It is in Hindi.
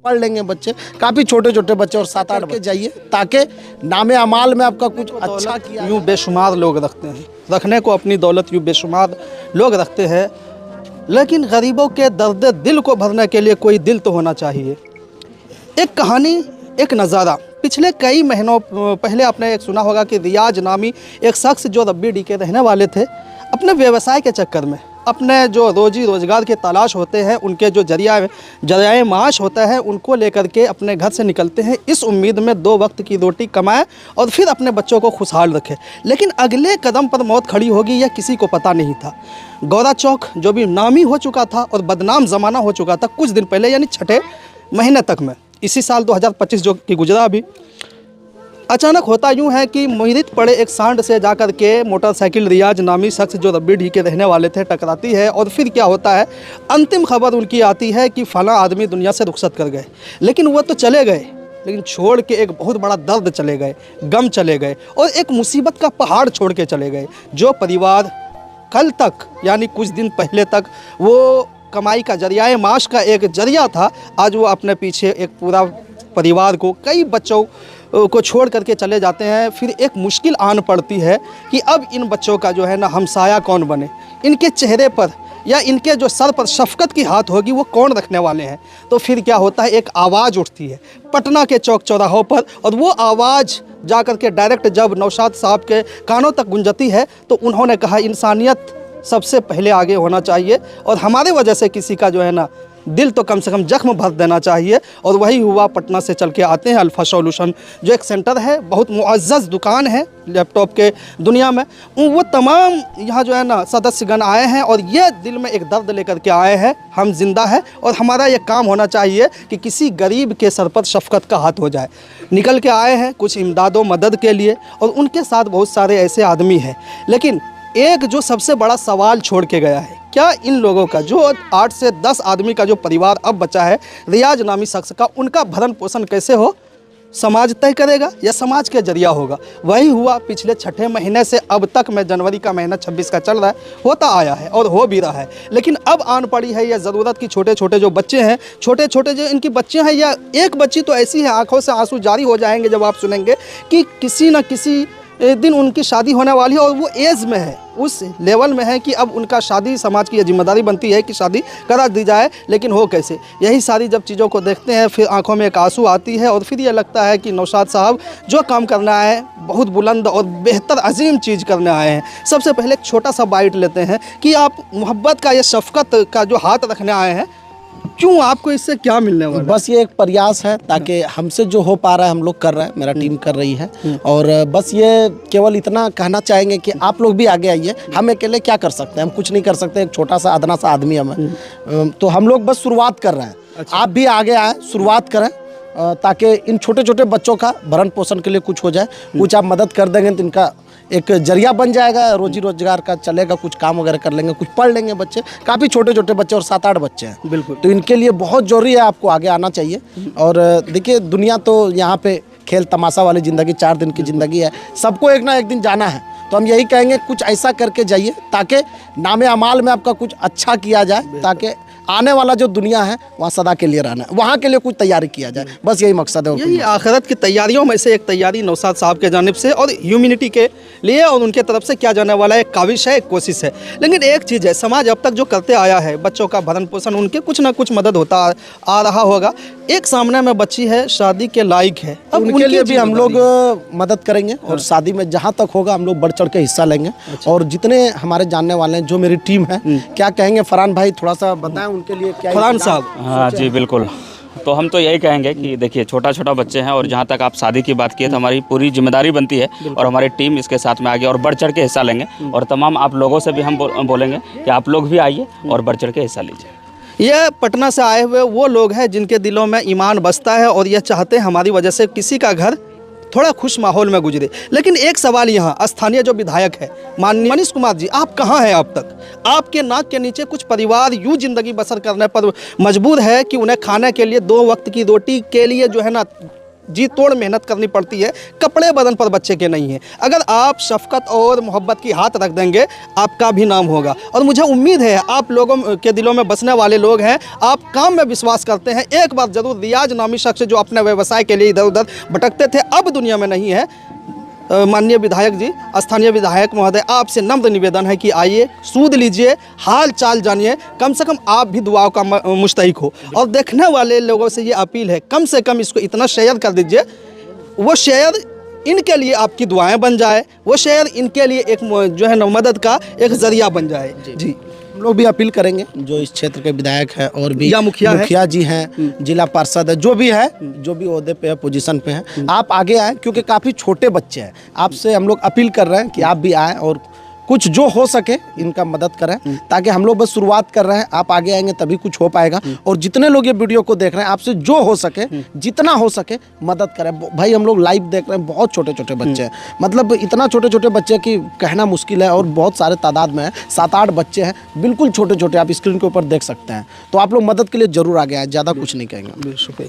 पढ़ लेंगे बच्चे, काफ़ी छोटे छोटे बच्चे और 7-8 के जाइए ताकि नामे अमाल में आपका कुछ अच्छा किया। यूँ बेशुमार लोग रखते हैं, रखने को अपनी दौलत यूँ बेशुमार लोग रखते हैं, लेकिन गरीबों के दर्द दिल को भरने के लिए कोई दिल तो होना चाहिए। एक कहानी, एक नज़ारा, पिछले कई महीनों पहले आपने एक सुना होगा कि रियाज नामी एक शख्स जो रब्बी डी के रहने वाले थे, अपने व्यवसाय के चक्कर में अपने जो रोजी रोज़गार के तलाश होते हैं, उनके जो जरिया माश होता है, उनको लेकर के अपने घर से निकलते हैं इस उम्मीद में 2 वक्त की रोटी कमाएं और फिर अपने बच्चों को खुशहाल रखें। लेकिन अगले कदम पर मौत खड़ी होगी यह किसी को पता नहीं था। गौरा चौक जो भी नामी हो चुका था और बदनाम ज़माना हो चुका था कुछ दिन पहले, यानी 6ठे महीने तक में, इसी साल 2025 जो कि गुजरा अभी, अचानक होता यूँ है कि मुहित पड़े एक सांड से जाकर के मोटरसाइकिल रियाज नामी शख्स जो रब्बी डी के रहने वाले थे टकराती है। और फिर क्या होता है, अंतिम खबर उनकी आती है कि फ़लाँ आदमी दुनिया से रुखसत कर गए। लेकिन वो तो चले गए, लेकिन छोड़ के एक बहुत बड़ा दर्द चले गए, गम चले गए और एक मुसीबत का पहाड़ छोड़ के चले गए। जो परिवार कल तक यानी कुछ दिन पहले तक वो कमाई का जरिया माश का एक जरिया था, आज वो अपने पीछे एक पूरा परिवार को, कई बच्चों को छोड़ करके चले जाते हैं। फिर एक मुश्किल आन पड़ती है कि अब इन बच्चों का जो है ना हमसाया कौन बने, इनके चेहरे पर या इनके जो सर पर शफ़क़त की हाथ होगी वो कौन रखने वाले हैं। तो फिर क्या होता है, एक आवाज़ उठती है पटना के चौक चौराहों पर, और वो आवाज़ जा कर के डायरेक्ट जब नौशाद साहब के कानों तक गुंजती है तो उन्होंने कहा इंसानियत सबसे पहले आगे होना चाहिए और हमारे वजह से किसी का जो है ना दिल तो कम से कम जख्म भर देना चाहिए। और वही हुआ। पटना से चल के आते हैं अल्फ़ा सॉल्यूशन जो एक सेंटर है, बहुत मुअज़्ज़ज़ दुकान है लैपटॉप के दुनिया में, वो तमाम यहाँ जो है ना सदस्यगण आए हैं और ये दिल में एक दर्द लेकर के आए हैं, हम जिंदा हैं और हमारा ये काम होना चाहिए कि किसी गरीब के सर पर शफ़क़त का हाथ हो जाए। निकल के आए हैं कुछ इमदाद व मदद के लिए और उनके साथ बहुत सारे ऐसे आदमी हैं। लेकिन एक जो सबसे बड़ा सवाल छोड़ के गया है, क्या इन लोगों का जो 8 से 10 आदमी का जो परिवार अब बचा है रियाज नामी शख्स का, उनका भरण पोषण कैसे हो, समाज तय करेगा या समाज के जरिया होगा। वही हुआ पिछले 6ठे महीने से अब तक में, जनवरी का महीना 26 का चल रहा है, होता आया है और हो भी रहा है। लेकिन अब आन पड़ी है यह ज़रूरत कि छोटे छोटे जो बच्चे हैं, छोटे छोटे जो इनकी बच्चे हैं, या एक बच्ची तो ऐसी है आंखों से आंसू जारी हो जाएंगे जब आप सुनेंगे कि किसी न किसी दिन उनकी शादी होने वाली है और वो एज में है, उस लेवल में है कि अब उनका शादी, समाज की यह जिम्मेदारी बनती है कि शादी करा दी जाए। लेकिन हो कैसे, यही सारी जब चीज़ों को देखते हैं फिर आंखों में एक आंसू आती है और फिर ये लगता है कि नौशाद साहब जो काम करने आए हैं बहुत बुलंद और बेहतर अजीम चीज़ करने आए हैं। सबसे पहले एक छोटा सा बाइट लेते हैं कि आप मोहब्बत का या शफ़क़त का जो हाथ रखने आए हैं, क्यों, आपको इससे क्या मिलने वाला है? बस ये एक प्रयास है ताकि हमसे जो हो पा रहा है हम लोग कर रहे हैं, मेरा टीम कर रही है। और बस ये केवल इतना कहना चाहेंगे कि आप लोग भी आगे आइए। हम अकेले क्या कर सकते हैं, हम कुछ नहीं कर सकते, एक छोटा सा अदना सा आदमी हमें, तो हम लोग बस शुरुआत कर रहे हैं। अच्छा। आप भी आगे आए, शुरुआत करें ताकि इन छोटे छोटे बच्चों का भरण पोषण के लिए कुछ हो जाए। कुछ आप मदद कर देंगे तो इनका एक जरिया बन जाएगा, रोजी रोजगार का चलेगा, कुछ काम वगैरह कर लेंगे, कुछ पढ़ लेंगे बच्चे, काफ़ी छोटे छोटे बच्चे और 7-8 बच्चे हैं। बिल्कुल। तो इनके लिए बहुत ज़रूरी है, आपको आगे आना चाहिए। और देखिए दुनिया तो यहाँ पे खेल तमाशा वाली ज़िंदगी, 4 दिन की ज़िंदगी है, सबको एक ना एक दिन जाना है। तो हम यही कहेंगे कुछ ऐसा करके जाइए ताकि नामे अमाल में आपका कुछ अच्छा किया जाए, ताकि आने वाला जो दुनिया है वहाँ सदा के लिए रहना है, वहाँ के लिए कुछ तैयारी किया जाए। बस यही मकसद है। यही आखिरत की तैयारियों में से एक तैयारी नौशाद साहब के जानिब से और ह्यूमैनिटी के लिए और उनके तरफ से किया जाने वाला एक काविश है, एक कोशिश है। लेकिन एक चीज़ है, समाज अब तक जो करते आया है, बच्चों का भरण पोषण, उनके कुछ ना कुछ मदद होता आ रहा होगा। एक सामने में बच्ची है, शादी के लायक है, अब उनके लिए भी हम लोग मदद करेंगे और शादी में जहाँ तक होगा हम लोग बढ़ चढ़ के हिस्सा लेंगे। और जितने हमारे जानने वाले हैं, जो मेरी टीम है, क्या कहेंगे फरहान भाई, थोड़ा सा बताएं उनके लिए क्या। फरहान साहब। हाँ जी बिल्कुल। तो हम तो यही कहेंगे कि देखिए छोटा छोटा बच्चे हैं और जहाँ तक आप शादी की बात किए तो हमारी पूरी जिम्मेदारी बनती है और हमारी टीम इसके साथ में आगे और बढ़ चढ़ के हिस्सा लेंगे। और तमाम आप लोगों से भी हम बोलेंगे कि आप लोग भी आइए और बढ़ चढ़ के हिस्सा लीजिए। ये पटना से आए हुए वो लोग हैं जिनके दिलों में ईमान बसता है और ये चाहते हैं हमारी वजह से किसी का घर थोड़ा खुश माहौल में गुजरे। लेकिन एक सवाल यहाँ, स्थानीय जो विधायक है माननीय मनीष कुमार जी, आप कहाँ हैं अब तक? आपके नाक के नीचे कुछ परिवार यूँ ज़िंदगी बसर करने पर मजबूर है कि उन्हें खाने के लिए 2 वक्त की रोटी के लिए जो है ना जी तोड़ मेहनत करनी पड़ती है, कपड़े बदन पर बच्चे के नहीं हैं। अगर आप शफकत और मोहब्बत की हाथ रख देंगे, आपका भी नाम होगा। और मुझे उम्मीद है आप लोगों के दिलों में बसने वाले लोग हैं, आप काम में विश्वास करते हैं। एक बार ज़रूर रियाज नामी शख्स जो अपने व्यवसाय के लिए इधर उधर भटकते थे, अब दुनिया में नहीं है। माननीय विधायक जी, स्थानीय विधायक महोदय, आपसे नम्र निवेदन है कि आइए, सूद लीजिए, हाल चाल जानिए, कम से कम आप भी दुआओं का मुस्तहिक हो। और देखने वाले लोगों से ये अपील है, कम से कम इसको इतना शेयर कर दीजिए, वो शेयर इनके लिए आपकी दुआएं बन जाए, वो शेयर इनके लिए एक जो है ना मदद का एक जरिया बन जाए। जी हम लोग भी अपील करेंगे, जो इस क्षेत्र के विधायक हैं और भी या मुखिया जी हैं, जिला पार्षद है, जो भी है, जो भी ओहदे पे है, पोजीशन पे हैं, आप आगे आएँ, क्योंकि काफ़ी छोटे बच्चे हैं। आपसे हम लोग अपील कर रहे हैं कि आप भी आएँ और कुछ जो हो सके इनका मदद करें, ताकि हम लोग बस शुरुआत कर रहे हैं, आप आगे आएंगे तभी कुछ हो पाएगा। और जितने लोग ये वीडियो को देख रहे हैं, आपसे जो हो सके, जितना हो सके मदद करें। भाई हम लोग लाइव देख रहे हैं, बहुत छोटे छोटे बच्चे हैं, मतलब इतना छोटे छोटे बच्चे की कहना मुश्किल है, और बहुत सारे तादाद में है, 7-8 बच्चे हैं, बिल्कुल छोटे छोटे, आप स्क्रीन के ऊपर देख सकते हैं। तो आप लोग मदद के लिए ज़रूर आगे आए, ज़्यादा कुछ नहीं कहेंगे। शुक्रिया।